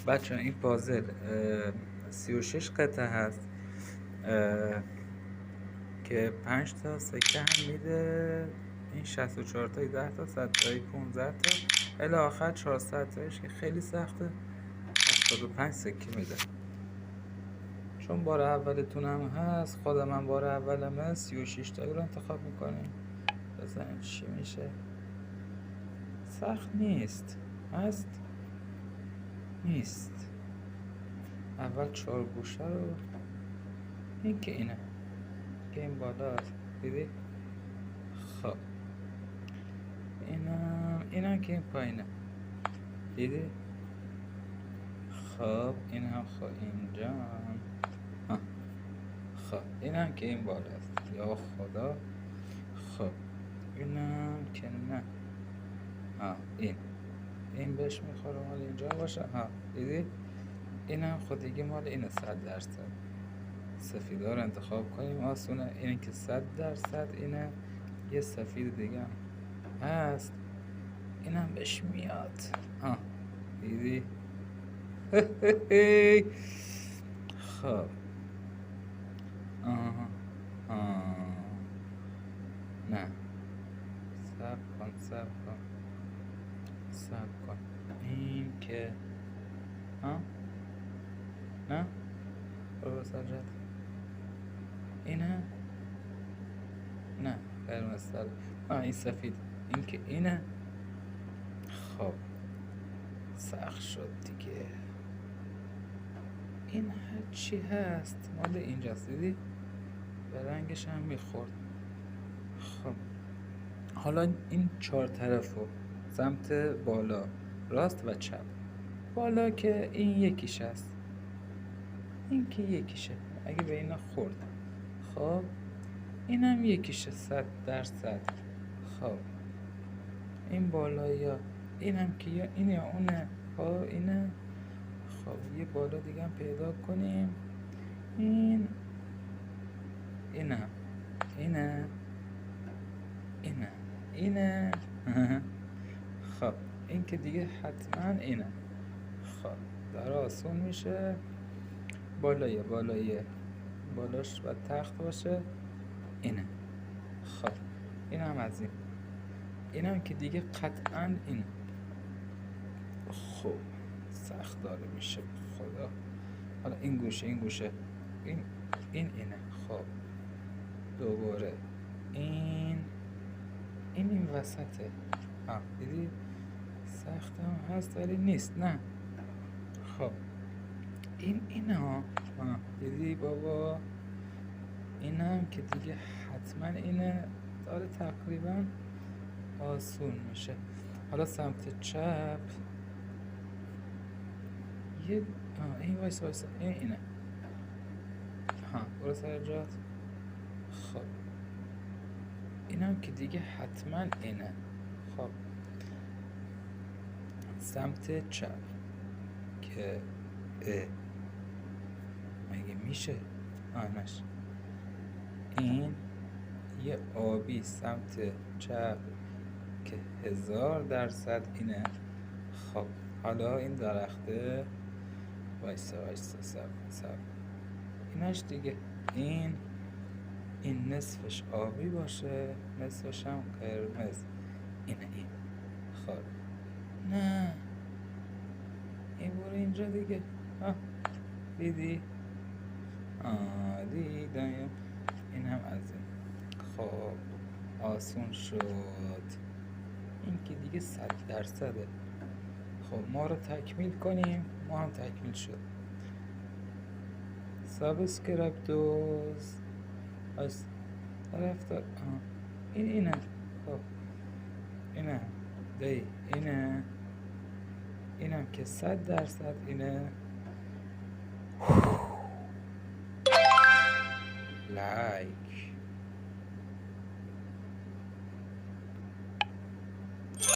بچه این پازل 36 قطعه هست که 5 تا سکه هم میده. این 64 تایی 10 تا 100 تایی 15 تا الی آخر 400 تایش که خیلی سخته 75 سکه میده. چون بار اولتونم هست، خود من بار اولمه، 36 تایی رو انتخاب میکنیم. بزنیم چی میشه. سخت نیست. هست نیست. اول 4 گوشه رو، این که اینه که این بالا هست، دیدی؟ خب اینم که این پایینه، دیدی؟ خب این هم خب اینجا. خب اینم که این بالا است. یا خدا. خب اینم که نه. این بهش میخوره مال اینجا باشه. دیدی؟ اینم خود دیگه مال اینه 100%. سفیدا رو انتخاب کنیم، آسونه. این که 100% اینه. یه سفید دیگه هم هست، اینم بهش میاد. دیدی؟ خب نه، سب کن این که نه برو سجاد، اینه نه قرمز سر. این سفید، این که اینه. خب سخت شد دیگه. این هر چی هست مال اینجاست، دیدی؟ به رنگش هم میخورد. خب حالا این 4 طرفو سمت بالا، راست و چپ. بالا که این یکیش هست، این که یکیشه اگه به اینا خورد. خب اینم یکیشه 100%. خب این بالایی ها، اینم که یا این یا اونه. خب اینه. خب یه بالا دیگه هم پیدا کنیم. اینه خب این که دیگه حتما اینه. خب داره آسون میشه. بالاش باید تخت باشه. اینه. خب این هم از این هم که دیگه قطعا اینه. خب سخت داره میشه خدا. حالا این گوشه اینه. خب دوباره این وسطه. دیدی؟ سخت هم هست ولی نیست. نه خب اینه ها. دیدی بابا؟ اینم که دیگه حتما اینه. داره تقریبا آسون میشه. حالا سمت چپ یه این وایسا اینه. برو سر جات. خب اینم که دیگه حتما اینه. خب سمت چپ که مگه میشه؟ نشه. این یه آبی سمت چپ که 1000% اینه. خب حالا این درخته، وایسا سب اینش دیگه. این نصفش آبی باشه، نصفش هم قرمز. این خب نه این برو اینجا دیگه. دیدی؟ دیدم. این هم از این. خب آسون شد. این که دیگه 100%. خب ما رو تکمیل کنیم. ما هم تکمیل شد. سابسکرایب دوز از طرفدار. اینه. خب اینه دی اینم که 100% اینه. لایک